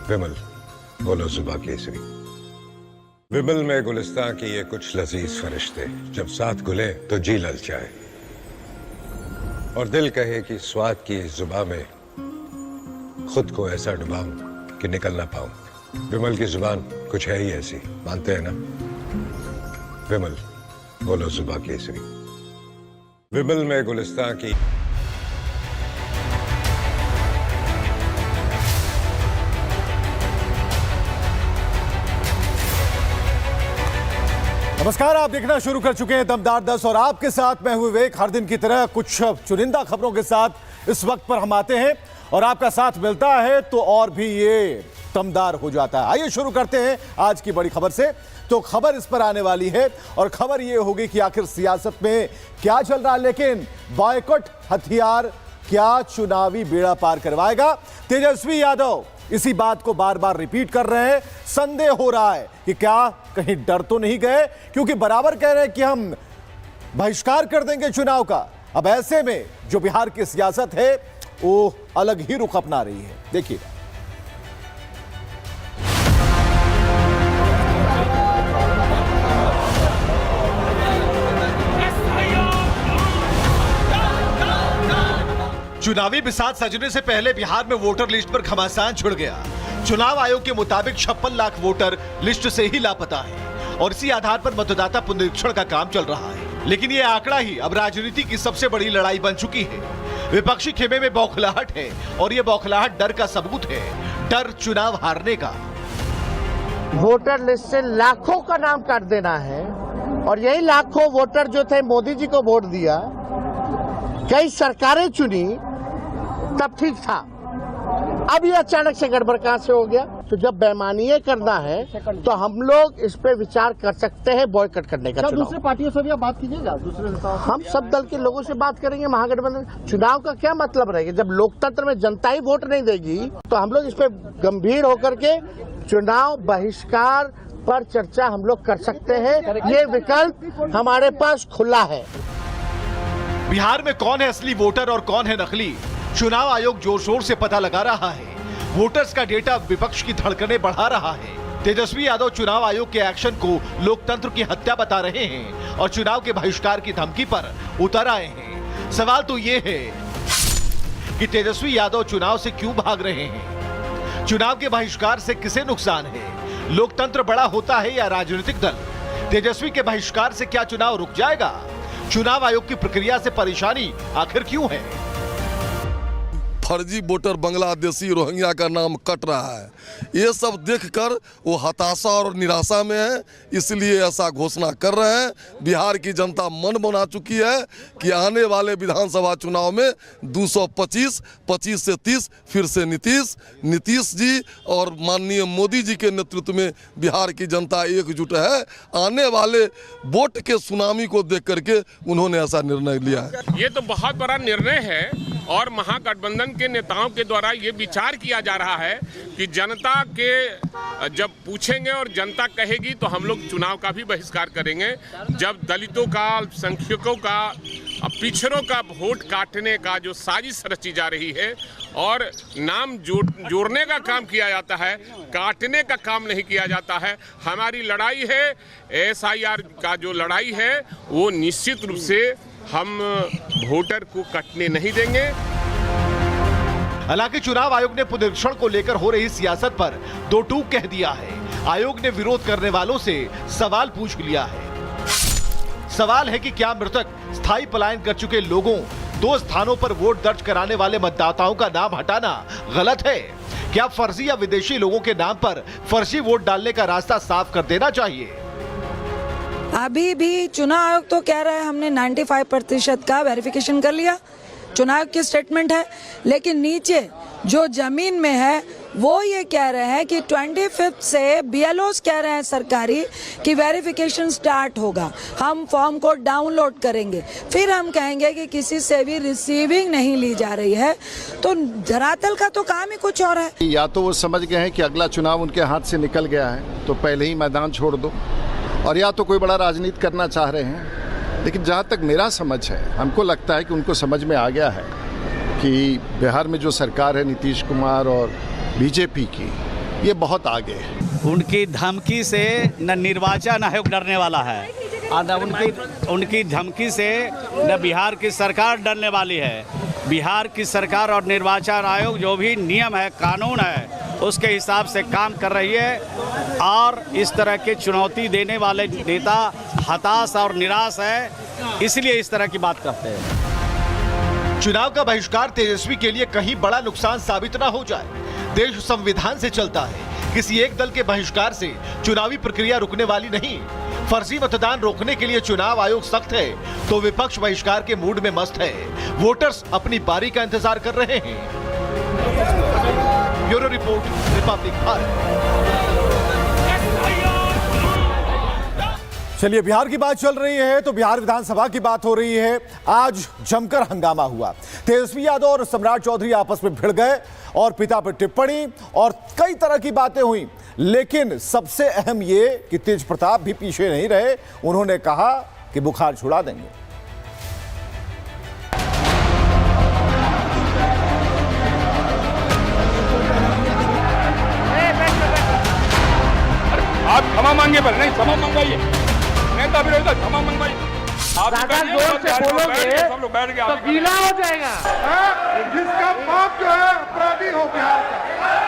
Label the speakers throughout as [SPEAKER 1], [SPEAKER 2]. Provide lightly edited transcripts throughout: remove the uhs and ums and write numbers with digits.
[SPEAKER 1] विमल, बोलो जुबा केसरी। विमल में गुलिस्तां की ये कुछ लजीज फरिश्ते जब साथ घुले तो जी ललचाए और दिल कहे कि स्वाद की इस जुबा में खुद को ऐसा डुबाऊं कि निकल ना पाऊं। विमल की जुबान कुछ है ही ऐसी, मानते हैं ना? विमल, बोलो जुबा केसरी। विमल में गुलिस्तां की
[SPEAKER 2] नमस्कार, आप देखना शुरू कर चुके हैं दमदार 10 और आपके साथ मैं हूं विवेक। हर दिन की तरह कुछ चुनिंदा खबरों के साथ इस वक्त पर हम आते हैं और आपका साथ मिलता है तो और भी ये दमदार हो जाता है। आइए शुरू करते हैं आज की बड़ी खबर से। तो खबर इस पर आने वाली है और खबर ये होगी कि आखिर सियासत में क्या चल रहा है, लेकिन बॉयकॉट हथियार क्या चुनावी बेड़ा पार करवाएगा? तेजस्वी यादव इसी बात को बार बार रिपीट कर रहे हैं। संदेह हो रहा है कि क्या कहीं डर तो नहीं गए, क्योंकि बराबर कह रहे हैं कि हम बहिष्कार कर देंगे चुनाव का। अब ऐसे में जो बिहार की सियासत है वो अलग ही रुख अपना रही है। देखिए,
[SPEAKER 3] चुनावी बिसात सजने से पहले बिहार में वोटर लिस्ट पर घमासान छिड़ गया। चुनाव आयोग के मुताबिक 56 लाख वोटर लिस्ट से ही लापता है और इसी आधार पर मतदाता पुनरीक्षण का काम चल रहा है। लेकिन ये आंकड़ा ही अब राजनीति की सबसे बड़ी लड़ाई बन चुकी है। विपक्षी खेमे में बौखलाहट है और ये बौखलाहट डर का सबूत है, डर चुनाव हारने का।
[SPEAKER 4] वोटर लिस्ट से लाखों का नाम काट देना है और यही लाखों वोटर जो थे मोदी जी को वोट दिया, कई सरकारें चुनी, तब ठीक था। अब ये अचानक से गड़बड़ कहां से हो गया? तो जब बेईमानी करना है तो हम लोग इस पे विचार कर सकते हैं बॉयकॉट करने का।
[SPEAKER 5] दूसरे पार्टियों से भी आप बात कीजिएगा, दूसरे नेताओं से।
[SPEAKER 4] हम सब दल के लोगों से बात करेंगे। महागठबंधन चुनाव का क्या मतलब रहेगा जब लोकतंत्र में जनता ही वोट नहीं देगी? तो हम लोग इस पे गंभीर होकर के चुनाव बहिष्कार पर चर्चा हम लोग कर सकते हैं। ये विकल्प हमारे पास खुला है।
[SPEAKER 3] बिहार में कौन है असली वोटर और कौन है नकली, चुनाव आयोग जोर शोर से पता लगा रहा है। वोटर्स का डेटा विपक्ष की धड़कनें बढ़ा रहा है। तेजस्वी यादव चुनाव आयोग के एक्शन को लोकतंत्र की हत्या बता रहे हैं और चुनाव के बहिष्कार की धमकी पर उतर आए हैं। सवाल तो ये है कि तेजस्वी यादव चुनाव से क्यों भाग रहे हैं? चुनाव के बहिष्कार से किसे नुकसान है? लोकतंत्र बड़ा होता है या राजनीतिक दल? तेजस्वी के बहिष्कार से क्या चुनाव रुक जाएगा? चुनाव आयोग की प्रक्रिया से परेशानी आखिर क्यों है?
[SPEAKER 6] फर्जी वोटर बांग्लादेशी रोहिंग्या का नाम कट रहा है। ये सब देखकर वो हताशा और निराशा में है, इसलिए ऐसा घोषणा कर रहे हैं। बिहार की जनता मन बना चुकी है कि आने वाले विधानसभा चुनाव में 225, 25 से 30 फिर से नीतीश जी और माननीय मोदी जी के नेतृत्व में बिहार की जनता एकजुट है। आने वाले वोट के सुनामी को देख करके उन्होंने ऐसा निर्णय लिया है।
[SPEAKER 7] ये तो बहुत बड़ा निर्णय है और महागठबंधन के नेताओं के द्वारा ये विचार किया जा रहा है कि जनता के जब पूछेंगे और जनता कहेगी तो हम लोग चुनाव का भी बहिष्कार करेंगे। जब दलितों का, अल्पसंख्यकों का, पिछड़ों का वोट काटने का जो साजिश रची जा रही है और नाम जोड़ने का काम किया जाता है, काटने का काम नहीं किया जाता है। हमारी लड़ाई है, SIR का जो लड़ाई है वो निश्चित रूप से हम वोटर को कटने नहीं देंगे।
[SPEAKER 3] हालांकि चुनाव आयोग ने पुनरीक्षण को लेकर हो रही सियासत पर दो टूक कह दिया है। आयोग ने विरोध करने वालों से सवाल पूछ लिया है। सवाल है कि क्या मृतक स्थायी पलायन कर चुके लोगों 2 स्थानों पर वोट दर्ज कराने वाले मतदाताओं का नाम हटाना गलत है? क्या फर्जी या विदेशी लोगों के नाम पर फर्जी वोट डालने का रास्ता साफ कर देना चाहिए?
[SPEAKER 8] अभी भी चुनाव आयोग तो कह रहा है हमने 95% का वेरिफिकेशन कर लिया, चुनाव की स्टेटमेंट है। लेकिन नीचे जो जमीन में है वो ये कह रहे हैं कि 25 से BLOs कह रहे हैं सरकारी कि वेरिफिकेशन स्टार्ट होगा। हम फॉर्म को डाउनलोड करेंगे, फिर हम कहेंगे कि किसी से भी रिसीविंग नहीं ली जा रही है। तो धरातल का तो काम ही कुछ और है।
[SPEAKER 5] या तो वो समझ गए हैं कि अगला चुनाव उनके हाथ से निकल गया है तो पहले ही मैदान छोड़ दो, और या तो कोई बड़ा राजनीति करना चाह रहे हैं। लेकिन जहाँ तक मेरा समझ है, हमको लगता है कि उनको समझ में आ गया है कि बिहार में जो सरकार है नीतीश कुमार और बीजेपी की, ये बहुत आगे है।
[SPEAKER 9] उनकी धमकी से न निर्वाचन आयोग डरने वाला है और न उनकी धमकी से न बिहार की सरकार डरने वाली है। बिहार की सरकार और निर्वाचन आयोग जो भी नियम है, कानून है, उसके हिसाब से काम कर रही है और इस तरह के चुनौती देने वाले नेता हताश और निराश है, इसलिए इस तरह की बात करते हैं।
[SPEAKER 3] चुनाव का बहिष्कार तेजस्वी के लिए कहीं बड़ा नुकसान साबित ना हो जाए। देश संविधान से चलता है, किसी एक दल के बहिष्कार से चुनावी प्रक्रिया रुकने वाली नहीं। फर्जी मतदान रोकने के लिए चुनाव आयोग सख्त है तो विपक्ष बहिष्कार के मूड में मस्त है। वोटर्स अपनी बारी का इंतजार कर रहे हैं। Bureau report, Republic Bharat.
[SPEAKER 2] चलिए, बिहार की बात चल रही है तो बिहार विधानसभा की बात हो रही है। आज जमकर हंगामा हुआ। तेजस्वी यादव और सम्राट चौधरी आपस में भिड़ गए और पिता पर टिप्पणी और कई तरह की बातें हुई, लेकिन सबसे अहम ये कि तेज प्रताप भी पीछे नहीं रहे। उन्होंने कहा कि बुखार छुड़ा देंगे।
[SPEAKER 10] आप क्षमा मांगे पर नहीं, क्षमा मंगवाइए। नेता विरोधी क्षमा मंगवाइए। आप जोर से बोलोगे सब लोग बैठ गए तो गीला हो जाएगा। जिसका बाप जो है अपराधी हो बिहार का,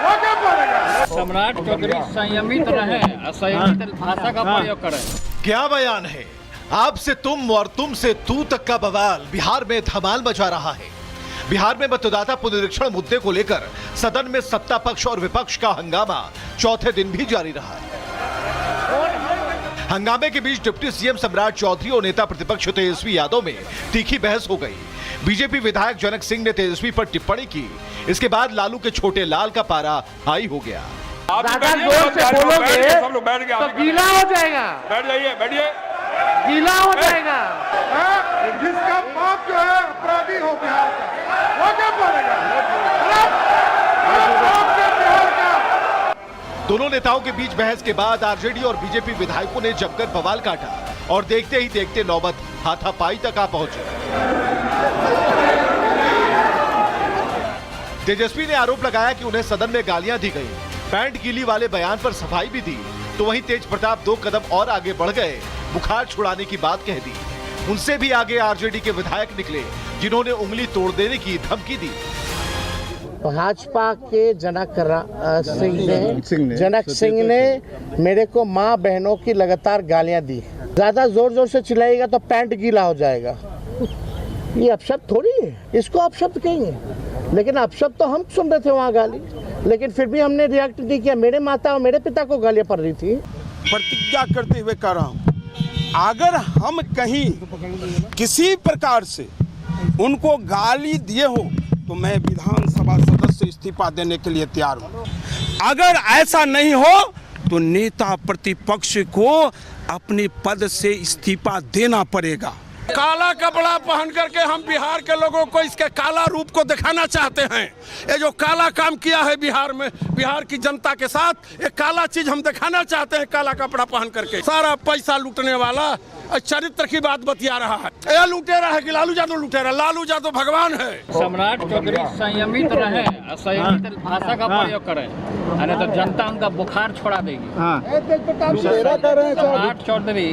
[SPEAKER 10] वो क्या बोलेगा?
[SPEAKER 11] सम्राट चौधरी संयमित रहे, असंयमित भाषा का प्रयोग करें।
[SPEAKER 3] क्या बयान है? आपसे तुम और तुम से तू तक का बवाल बिहार में धमाल मचा रहा है। बिहार में मतदाता पुनरीक्षण मुद्दे को लेकर सदन में सत्ता पक्ष और विपक्ष का हंगामा चौथे दिन भी जारी रहा है। हंगामे के बीच डिप्टी सीएम सम्राट चौधरी और नेता प्रतिपक्ष तेजस्वी यादव में तीखी बहस हो गई। बीजेपी विधायक जनक सिंह ने तेजस्वी पर टिप्पणी की। इसके बाद लालू के छोटे लाल का पारा हाई हो गया।
[SPEAKER 10] आप जोर से बोलोगे सब लोग बैठ गए तो गीला हो जाएगा। बैठ जाइए, बैठिए। गीला हो जाएगा। जिसका बाप जो है अपराधी हो बिहार का, वो क्या बोलेगा?
[SPEAKER 3] दोनों नेताओं के बीच बहस के बाद आरजेडी और बीजेपी विधायकों ने जमकर बवाल काटा और देखते ही देखते नौबत हाथापाई तक आ पहुंची। तेजस्वी ने आरोप लगाया कि उन्हें सदन में गालियां दी गई, पैंट गीली वाले बयान पर सफाई भी दी। तो वहीं तेज प्रताप 2 कदम और आगे बढ़ गए, बुखार छुड़ाने की बात कह दी। उनसे भी आगे आरजेडी के विधायक निकले, जिन्होंने उंगली तोड़ देने की धमकी दी।
[SPEAKER 4] भाजपा के जनक सिंह ने मेरे को माँ बहनों की लगातार गालियां दी। ज्यादा जोर जोर से चिल्लाएगा तो पैंट गीला हो जाएगा। ये अपशब्द थोड़ी है, इसको अपशब्द कहेंगे। लेकिन अपशब्द तो हम सुन रहे थे वहाँ गाली, लेकिन फिर भी हमने रिएक्ट नहीं किया। मेरे माता और मेरे पिता को गालियां पड़ रही थी।
[SPEAKER 12] प्रतिज्ञा करते हुए कह रहा हूँ, अगर हम कहीं किसी प्रकार से उनको गाली दिए हो तो मैं विधानसभा सदस्य इस्तीफा देने के लिए तैयार हूँ। अगर ऐसा नहीं हो तो नेता प्रतिपक्ष को अपने पद से इस्तीफा देना पड़ेगा। काला कपड़ा पहन करके हम बिहार के लोगों को इसके काला रूप को दिखाना चाहते हैं। ये जो काला काम किया है बिहार में, बिहार की जनता के साथ, एक काला चीज हम दिखाना चाहते हैं। काला कपड़ा पहन करके सारा पैसा लूटने वाला चरित्र की बात बतिया रहा है। यह लुटेरा है कि लालू यादव लुटेरा? लालू यादव भगवान है।
[SPEAKER 11] सम्राट चौधरी संयमित रहे, असंयमित भाषा का प्रयोग करें, नहीं तो जनता उनका बुखार छोड़ा देगी। सम्राट चौधरी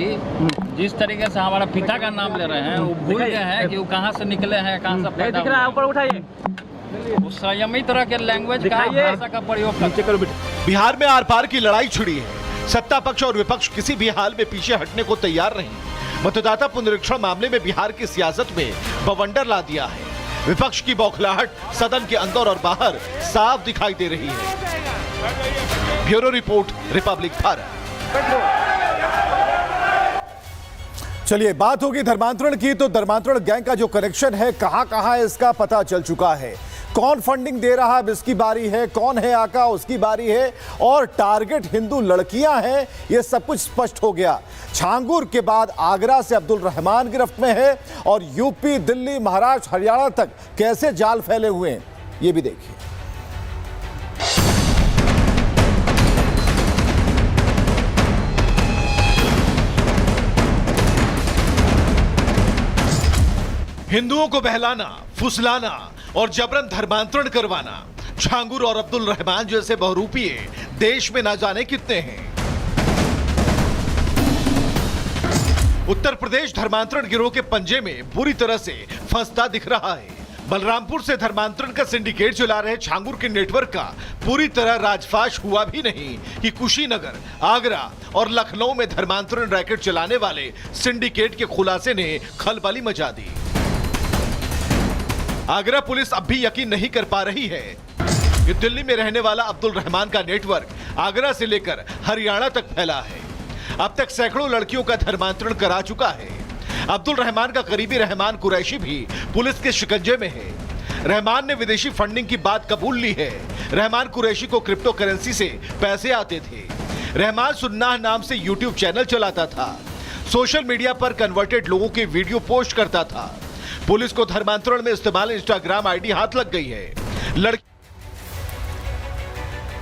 [SPEAKER 11] जिस तरीके से हमारा पिता का नाम ले रहे हैं, वो भूल गए हैं कि वो कहाँ से निकले हैं, कहाँ से पैदा हुए हैं। ऊपर उठाइए। संयमित तरह के लैंग्वेज का, भाषा का प्रयोग करें।
[SPEAKER 3] बिहार में आर पार की लड़ाई छिड़ी है। सत्ता पक्ष और विपक्ष किसी भी हाल में पीछे हटने को तैयार नहीं। मतदाता पुनरीक्षण मामले में बिहार की सियासत में बवंडर ला दिया है। विपक्ष की बौखलाहट सदन के अंदर और बाहर साफ दिखाई दे रही है। Bureau report, Republic Bharat.
[SPEAKER 2] चलिए, बात होगी धर्मांतरण की, तो धर्मांतरण गैंग का जो कनेक्शन है कहां कहां है इसका पता चल चुका है। कौन फंडिंग दे रहा है इसकी बारी है, कौन है आका उसकी बारी है, और टारगेट हिंदू लड़कियां हैं, ये सब कुछ स्पष्ट हो गया। छांगुर के बाद आगरा से अब्दुल रहमान गिरफ्त में है और यूपी, दिल्ली, महाराष्ट्र, हरियाणा तक कैसे जाल फैले हुए हैं ये भी देखिए।
[SPEAKER 3] हिंदुओं को बहलाना, फुसलाना और जबरन धर्मांतरण करवाना छांगुर और अब्दुल रहमान जैसे बहुरूपीय देश में ना जाने कितने हैं। उत्तर प्रदेश धर्मांतरण गिरोह के पंजे में बुरी तरह से फंसता दिख रहा है। बलरामपुर से धर्मांतरण का सिंडिकेट चला रहे छांगुर के नेटवर्क का पूरी तरह राजफाश हुआ भी नहीं कि कुशीनगर, आगरा और लखनऊ में धर्मांतरण रैकेट चलाने वाले सिंडिकेट के खुलासे ने खलबली मचा दी। आगरा पुलिस अब भी यकीन नहीं कर पा रही है कि दिल्ली में रहने वाला अब्दुल रहमान का नेटवर्क आगरा से लेकर हरियाणा तक फैला है। अब तक सैकड़ों लड़कियों का धर्मांतरण करा चुका है। अब्दुल रहमान का करीबी रहमान कुरैशी भी पुलिस के शिकंजे में है। रहमान ने विदेशी फंडिंग की बात कबूल ली है। रहमान कुरैशी को क्रिप्टो करेंसी से पैसे आते थे। रहमान सुन्नाह नाम से यूट्यूब चैनल चलाता था। सोशल मीडिया पर कन्वर्टेड लोगों के वीडियो पोस्ट करता था। पुलिस को धर्मांतरण में इस्तेमाल इंस्टाग्राम आईडी हाथ लग गई है।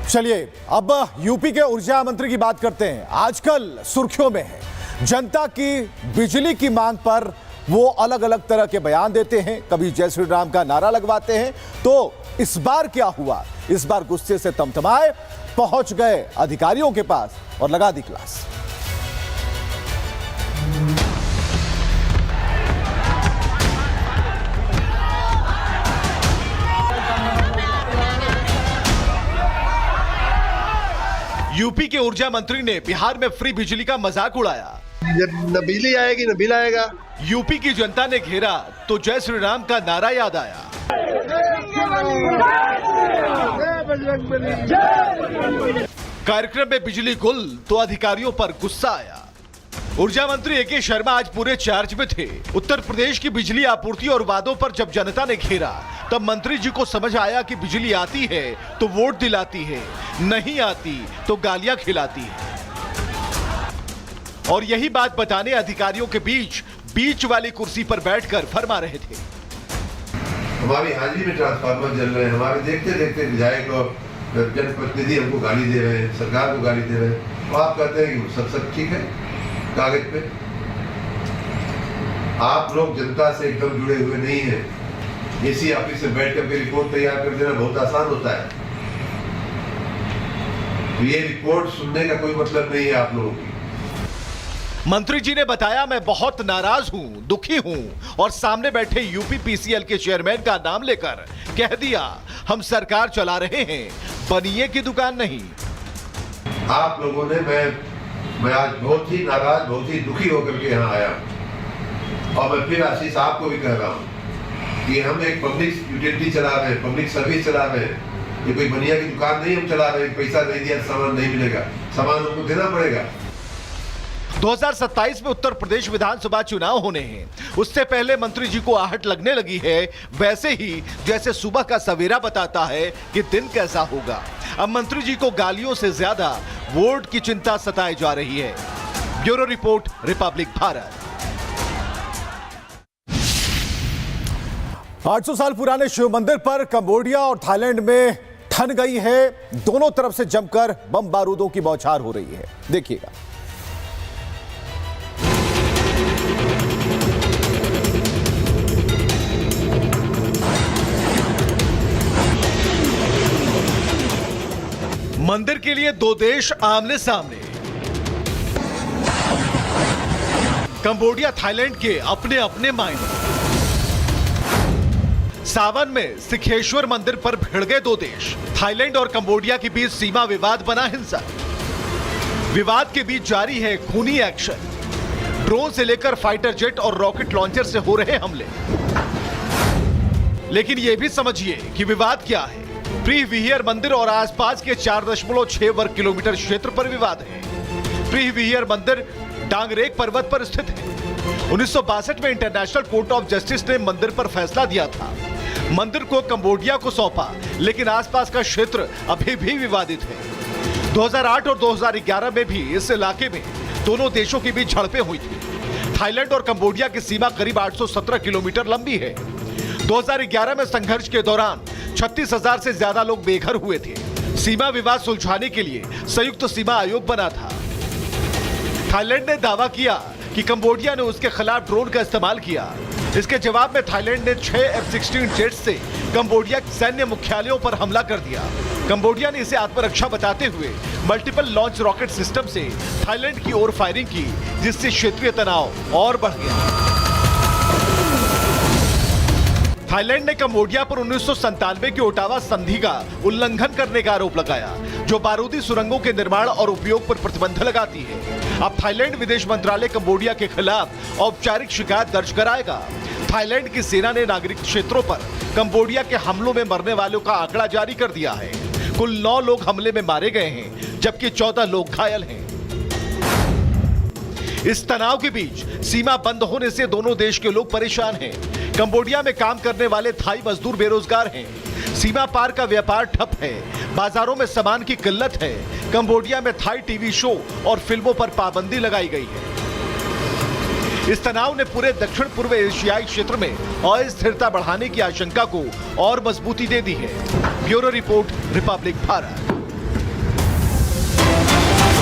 [SPEAKER 2] चलिए अब यूपी के ऊर्जा मंत्री की बात करते हैं। आजकल सुर्खियों में है। जनता की बिजली की मांग पर वो अलग अलग तरह के बयान देते हैं। कभी जय श्री राम का नारा लगवाते हैं। तो इस बार क्या हुआ? इस बार गुस्से से तमतमाए पहुंच गए अधिकारियों के पास और लगा दी क्लास।
[SPEAKER 3] यूपी के ऊर्जा मंत्री ने बिहार में फ्री बिजली का मजाक उड़ाया।
[SPEAKER 13] न बिजली आएगी न बिल आएगा।
[SPEAKER 3] यूपी की जनता ने घेरा तो जय श्री राम का नारा याद आया। कार्यक्रम में बिजली गुल तो अधिकारियों पर गुस्सा आया। ऊर्जा मंत्री ए.के. शर्मा आज पूरे चार्ज में थे। उत्तर प्रदेश की बिजली आपूर्ति और वादों पर जब जनता ने घेरा तब मंत्री जी को समझ आया कि बिजली आती है तो वोट दिलाती है, नहीं आती तो गालियां खिलाती है। और यही बात बताने अधिकारियों के बीच वाली कुर्सी पर बैठकर फरमा रहे थे।
[SPEAKER 13] हमारी हाजिरी में ट्रांसफार्मर जल रहे हैं। हमारे देखते देखते विधायक और जनप्रतिनिधि हमको गाली दे रहे हैं, सरकार को गाली दे रहे हैं। और आप कहते हैं कि सब ठीक है कागज पे। आप लोग जनता से एकदम जुड़े हुए नहीं हैं। एसी ऑफिस में बैठ कर रिपोर्ट तैयार कर देना बहुत आसान होता है। तो ये रिपोर्ट सुनने का कोई मतलब नहीं है आप लोगों की।
[SPEAKER 3] मंत्री जी ने बताया, मैं बहुत नाराज हूं, दुखी हूं और सामने बैठे यूपी पीसीएल के चेयरमैन का नाम लेकर कह दिया हम सरकार चला रहे हैं, बनिए की दुकान नहीं।
[SPEAKER 13] आप लोगों ने मैं आज बहुत ही नाराज, बहुत ही दुखी होकर के यहाँ आया। और मैं फिर आशीष आपको भी कह रहा हूँ कि हम एक पब्लिक यूटिलिटी चला रहे हैं, पब्लिक सर्विस चला रहे हैं। ये कोई बनिया की दुकान नहीं हम चला रहे हैं। पैसा नहीं दिया सामान नहीं मिलेगा, सामान हमको देना पड़ेगा।
[SPEAKER 3] 2027 में उत्तर प्रदेश विधानसभा चुनाव होने हैं। उससे पहले मंत्री जी को आहट लगने लगी है, वैसे ही जैसे सुबह का सवेरा बताता है कि दिन कैसा होगा। अब मंत्री जी को गालियों से ज्यादा वोट की चिंता सताई जा रही है। Bureau report, Republic Bharat.
[SPEAKER 2] 800 साल पुराने शिव मंदिर पर कंबोडिया और थाईलैंड में ठन गई है। दोनों तरफ से जमकर बम बारूदों की बौछार हो रही है। देखिएगा।
[SPEAKER 3] मंदिर के लिए दो देश आमने सामने। कंबोडिया थाईलैंड के अपने अपने मायने। सावन में सिखेश्वर मंदिर पर भिड़ गए दो देश। थाईलैंड और कंबोडिया के बीच सीमा विवाद बना हिंसक। विवाद के बीच जारी है खूनी एक्शन। ड्रोन से लेकर फाइटर जेट और रॉकेट लॉन्चर से हो रहे हमले। लेकिन यह भी समझिए कि विवाद क्या है। प्री विहियर मंदिर और आसपास के 4.6 वर्ग किलोमीटर क्षेत्र पर विवाद है। प्री विहियर मंदिर डांगरेक पर्वत पर स्थित है। 1962 में इंटरनेशनल कोर्ट ऑफ जस्टिस ने मंदिर पर फैसला दिया था। मंदिर को कंबोडिया को सौंपा, लेकिन आसपास का क्षेत्र अभी भी विवादित है। 2008 और 2011 में भी इस इलाके में दोनों देशों के बीच झड़पें हुई थी। थाईलैंड और कंबोडिया की सीमा करीब 817 किलोमीटर लंबी है। 2011 में संघर्ष के दौरान 36,000 से ज्यादा लोग बेघर हुए थे। सीमा विवाद सुलझाने के लिए संयुक्त सीमा आयोग बना था। थाईलैंड ने दावा किया कि कंबोडिया ने उसके खिलाफ ड्रोन का इस्तेमाल किया। इसके जवाब में थाईलैंड ने 6 F-16 जेट से कंबोडिया सैन्य मुख्यालयों पर हमला कर दिया। कंबोडिया ने इसे आत्मरक्षा बताते हुए मल्टीपल लॉन्च रॉकेट सिस्टम से थाईलैंड की ओर फायरिंग की, जिससे क्षेत्रीय तनाव और बढ़ गया। थाईलैंड ने कंबोडिया पर 1997 की ओटावा संधि का उल्लंघन करने का आरोप लगाया, जो बारूदी सुरंगों के निर्माण और उपयोग पर प्रतिबंध लगाती है। अब थाईलैंड विदेश मंत्रालय कंबोडिया के खिलाफ औपचारिक शिकायत दर्ज कराएगा। थाईलैंड की सेना ने नागरिक क्षेत्रों पर कंबोडिया के हमलों में मरने वालों का आंकड़ा जारी कर दिया है। कुल 9 लोग हमले में मारे गए हैं, जबकि 14 लोग घायल हैं। इस तनाव के बीच सीमा बंद होने से दोनों देश के लोग परेशान हैं। कंबोडिया में काम करने वाले थाई मजदूर बेरोजगार हैं। सीमा पार का व्यापार ठप है। बाजारों में सामान की किल्लत है। कंबोडिया में थाई टीवी शो और फिल्मों पर पाबंदी लगाई गई है। इस तनाव ने पूरे दक्षिण पूर्व एशियाई क्षेत्र में अस्थिरता बढ़ाने की आशंका को और मजबूती दे दी है। Bureau report, Republic Bharat.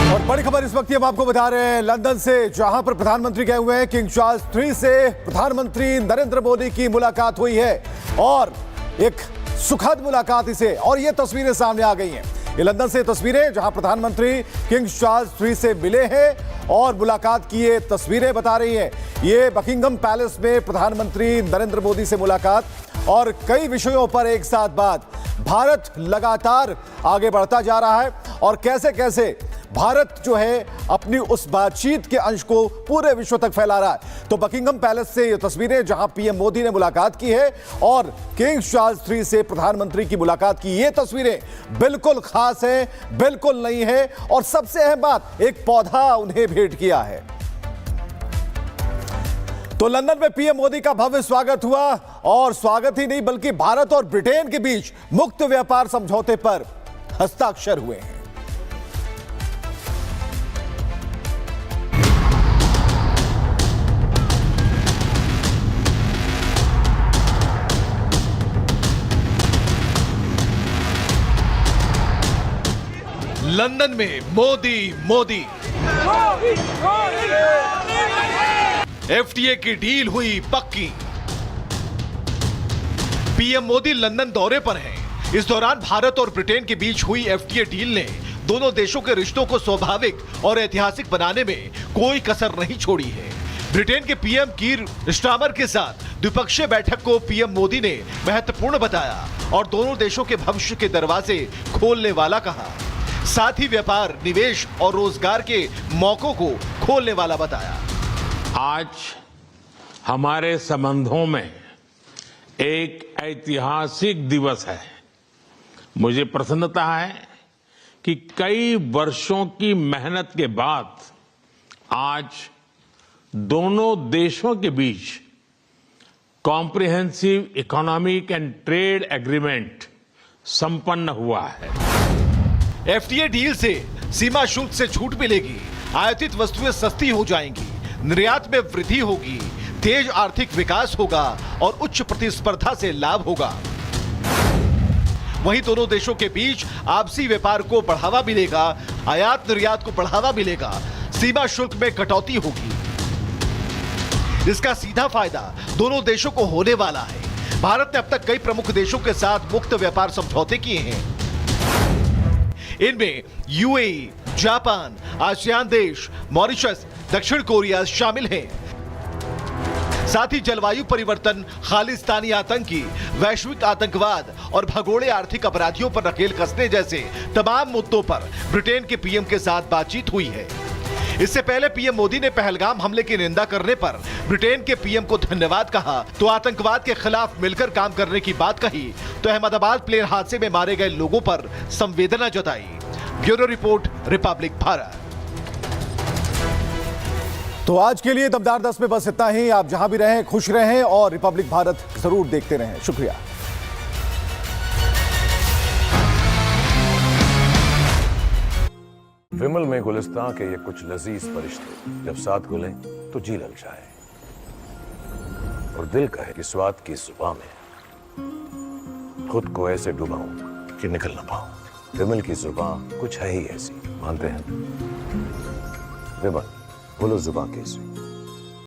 [SPEAKER 2] और बड़ी खबर इस वक्त हम आपको बता रहे हैं लंदन से, जहां पर प्रधानमंत्री गए हुए हैं। किंग चार्ल्स III से प्रधानमंत्री नरेंद्र मोदी की मुलाकात हुई है और एक सुखद मुलाकात इसे, और ये तस्वीरें सामने आ गई हैं। ये लंदन से तस्वीरें जहां प्रधानमंत्री किंग चार्ल्स III से मिले हैं और मुलाकात की ये तस्वीरें बता रही हैं। ये बकिंगम पैलेस में प्रधानमंत्री नरेंद्र मोदी से मुलाकात और कई विषयों पर एक साथ बात। भारत लगातार आगे बढ़ता जा रहा है और कैसे कैसे भारत जो है अपनी उस बातचीत के अंश को पूरे विश्व तक फैला रहा है। तो बकिंगम पैलेस से ये तस्वीरें जहां पीएम मोदी ने मुलाकात की है और किंग चार्ल्स III से प्रधानमंत्री की मुलाकात की ये तस्वीरें बिल्कुल खास हैं, बिल्कुल नई है। और सबसे अहम बात, एक पौधा उन्हें भेंट किया है। तो लंदन में पीएम मोदी का भव्य स्वागत हुआ और स्वागत ही नहीं बल्कि भारत और ब्रिटेन के बीच मुक्त व्यापार समझौते पर हस्ताक्षर हुए हैं।
[SPEAKER 3] लंदन में मोदी मोदी FTA की डील हुई पक्की। पीएम मोदी लंदन दौरे पर हैं। इस दौरान भारत और ब्रिटेन के बीच हुई FTA डील ने दोनों देशों के रिश्तों को स्वाभाविक और ऐतिहासिक बनाने में कोई कसर नहीं छोड़ी है। ब्रिटेन के पीएम कीर स्टारमर के साथ द्विपक्षीय बैठक को पीएम मोदी ने महत्वपूर्ण बताया और दोनों देशों के भविष्य के दरवाजे खोलने वाला कहा। साथ ही व्यापार, निवेश और रोजगार के मौकों को खोलने वाला बताया।
[SPEAKER 14] आज हमारे संबंधों में एक ऐतिहासिक दिवस है। मुझे प्रसन्नता है कि कई वर्षों की मेहनत के बाद आज दोनों देशों के बीच comprehensive economic and trade agreement संपन्न हुआ है।
[SPEAKER 3] FTA डील से सीमा शुल्क से छूट मिलेगी, आयातित वस्तुएं सस्ती हो जाएंगी, निर्यात में वृद्धि होगी, तेज आर्थिक विकास होगा और उच्च प्रतिस्पर्धा से लाभ होगा। वहीं दोनों देशों के बीच आपसी व्यापार को बढ़ावा मिलेगा, आयात निर्यात को बढ़ावा मिलेगा, सीमा शुल्क में कटौती होगी। इसका सीधा फायदा दोनों देशों को होने वाला है। भारत ने अब तक कई प्रमुख देशों के साथ मुक्त व्यापार समझौते किए हैं। इनमें UAE, जापान, आसियान देश, मॉरिशस, दक्षिण कोरिया शामिल हैं। साथ ही जलवायु परिवर्तन, खालिस्तानी आतंकी, वैश्विक आतंकवाद और भगोड़े आर्थिक अपराधियों पर नकेल कसने जैसे तमाम मुद्दों पर ब्रिटेन के पीएम के साथ बातचीत हुई है। इससे पहले पीएम मोदी ने पहलगाम हमले की निंदा करने पर ब्रिटेन के पीएम को धन्यवाद कहा, तो आतंकवाद के खिलाफ मिलकर काम करने की बात कही, तो अहमदाबाद प्लेन हादसे में मारे गए लोगों पर संवेदना जताई। Bureau report, Republic Bharat.
[SPEAKER 2] तो आज के लिए दमदार 10 में बस इतना ही। आप जहां भी रहें खुश रहें और रिपब्लिक भारत जरूर देखते रहें। शुक्रिया।
[SPEAKER 15] विमल में गुलिस्तां के ये कुछ लजीज फरिश्ते जब साथ घुलें तो जी ललचाए और दिल कहे कि स्वाद की जुबान में खुद को ऐसे डुबाऊं कि निकल ना पाऊं। विमल की जुबान कुछ है ही ऐसी, मानते हैं? विमल बोलो जुबान कैसी?